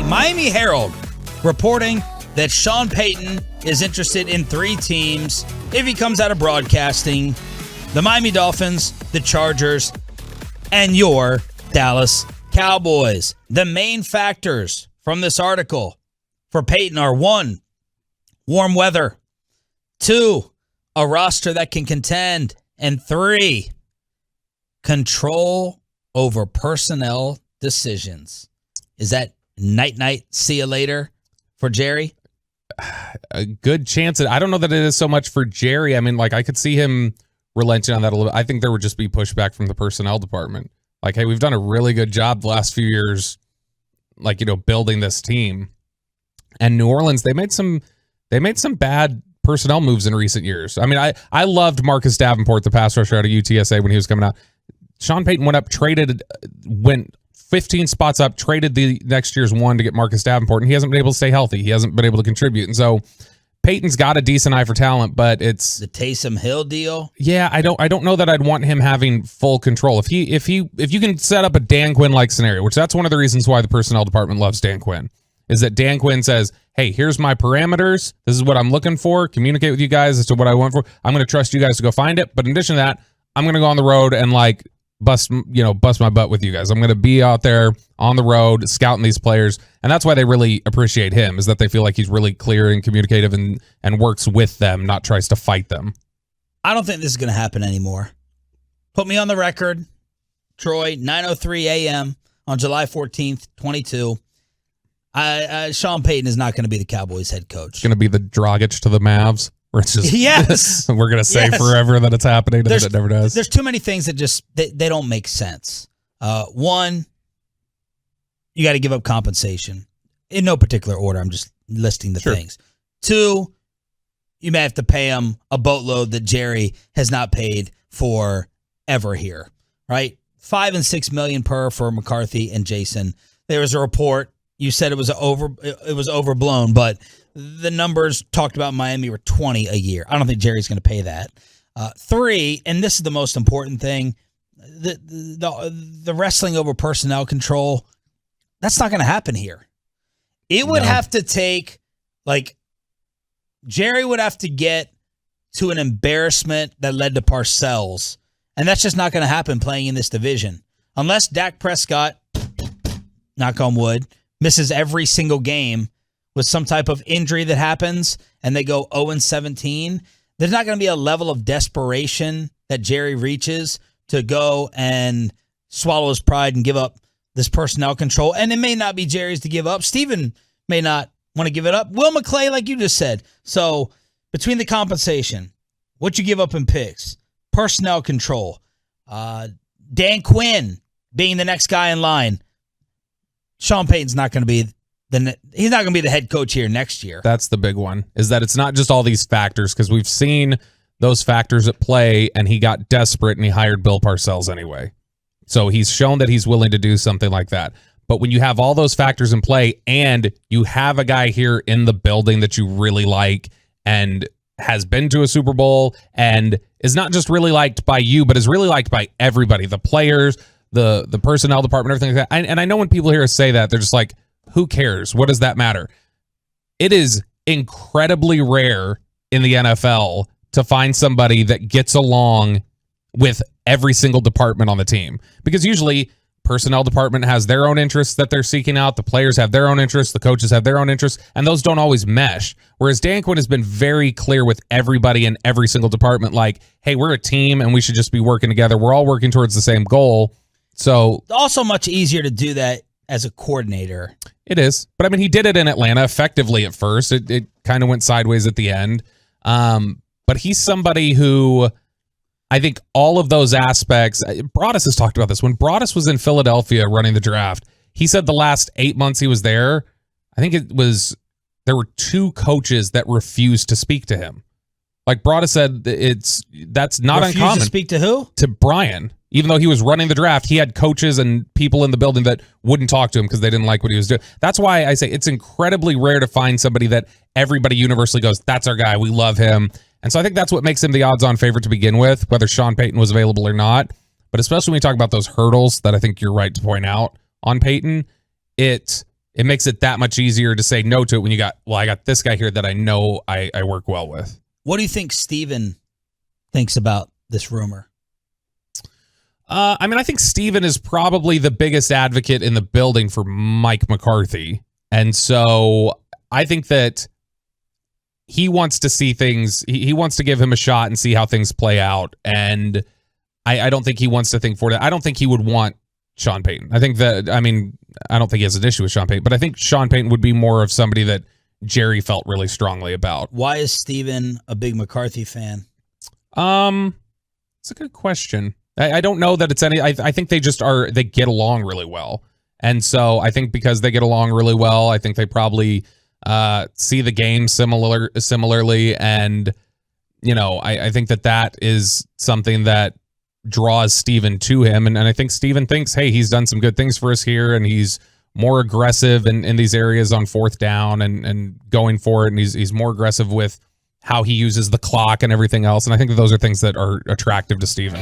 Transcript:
Miami Herald reporting that Sean Payton is interested in 3 teams if he comes out of broadcasting: the Miami Dolphins, the Chargers, and your Dallas Cowboys. The main factors from this article for Payton are 1, warm weather; 2, a roster that can contend; and 3, control over personnel decisions. Is that night, see you later for Jerry? A good chance. I don't know that it is so much for Jerry. I mean, like, I could see him relenting on that a little bit. I think there would just be pushback from the personnel department. Like, hey, we've done a really good job the last few years, like, building this team. And New Orleans, they made some bad personnel moves in recent years. I mean, I loved Marcus Davenport, the pass rusher out of UTSA, when he was coming out. Sean Payton went 15 spots up, traded the next year's 1 to get Marcus Davenport, and he hasn't been able to stay healthy. He hasn't been able to contribute. And so Payton's got a decent eye for talent, but it's the Taysom Hill deal. Yeah, I don't know that I'd want him having full control. If you can set up a Dan Quinn-like scenario, which that's one of the reasons why the personnel department loves Dan Quinn, is that Dan Quinn says, hey, here's my parameters. This is what I'm looking for. Communicate with you guys as to what I want for. I'm going to trust you guys to go find it. But in addition to that, I'm going to go on the road and bust my butt with you guys. I'm going to be out there on the road scouting these players. And that's why they really appreciate him, is that they feel like he's really clear and communicative and works with them, not tries to fight them. I don't think this is going to happen anymore. Put me on the record, Troy, 9:03 a.m. on July 14th, 22. Sean Payton is not going to be the Cowboys head coach. It's going to be the Dragic to the Mavs. Where it's just, yes, we're going to say forever that it's happening, and then it never does. There's too many things that just they don't make sense. 1, you got to give up compensation. In no particular order, I'm just listing the things. 2, you may have to pay him a boatload that Jerry has not paid for ever here, right? $5 and $6 million per for McCarthy and Jason. There was a report. You said it was overblown, but the numbers talked about Miami were 20 a year. I don't think Jerry's going to pay that. 3, and this is the most important thing, the wrestling over personnel control, that's not going to happen here. It would have to take, Jerry would have to get to an embarrassment that led to Parcells, and that's just not going to happen playing in this division. Unless Dak Prescott, knock on wood, misses every single game with some type of injury that happens and they go 0-17, there's not going to be a level of desperation that Jerry reaches to go and swallow his pride and give up this personnel control. And it may not be Jerry's to give up. Steven may not want to give it up. Will McClay, like you just said. So between the compensation, what you give up in picks, personnel control, Dan Quinn being the next guy in line, Sean Payton's not going to be he's not going to be the head coach here next year. That's the big one, is that it's not just all these factors, because we've seen those factors at play, and he got desperate and he hired Bill Parcells anyway. So he's shown that he's willing to do something like that. But when you have all those factors in play and you have a guy here in the building that you really like and has been to a Super Bowl and is not just really liked by you, but is really liked by everybody, the players, the personnel department, everything like that. And I know when people hear us say that, they're just like, who cares? What does that matter? It is incredibly rare in the NFL to find somebody that gets along with every single department on the team. Because usually personnel department has their own interests that they're seeking out. The players have their own interests. The coaches have their own interests. And those don't always mesh. Whereas Dan Quinn has been very clear with everybody in every single department, like, hey, we're a team and we should just be working together. We're all working towards the same goal. So also much easier to do that as a coordinator. It is. But I mean, he did it in Atlanta effectively at first. It kind of went sideways at the end. But he's somebody who I think all of those aspects, Broadus has talked about this. When Broadus was in Philadelphia running the draft, he said the last 8 months he was there, I think there were 2 coaches that refused to speak to him. Like Broadus said, that's not uncommon. To speak to who? To Brian. Even though he was running the draft, he had coaches and people in the building that wouldn't talk to him because they didn't like what he was doing. That's why I say it's incredibly rare to find somebody that everybody universally goes, that's our guy, we love him. And so I think that's what makes him the odds-on favorite to begin with, whether Sean Payton was available or not. But especially when we talk about those hurdles that I think you're right to point out on Payton, it it makes it that much easier to say no to it when you got, well, I got this guy here that I know I work well with. What do you think Steven thinks about this rumor? I mean, I think Steven is probably the biggest advocate in the building for Mike McCarthy. And so I think that he wants to see things, he wants to give him a shot and see how things play out. And I don't think he wants to think for that. I don't think he would want Sean Payton. I think that, I mean, I don't think he has an issue with Sean Payton, but I think Sean Payton would be more of somebody that Jerry felt really strongly about. Why is Steven a big McCarthy fan? It's a good question. I don't know that it's any, I think they just are, they get along really well. And so I think because they get along really well, I think they probably see the game similarly. And, you know, I think that is something that draws Steven to him. And I think Steven thinks, hey, he's done some good things for us here, and he's more aggressive in these areas on fourth down and going for it. And he's more aggressive with how he uses the clock and everything else. And I think that those are things that are attractive to Steven.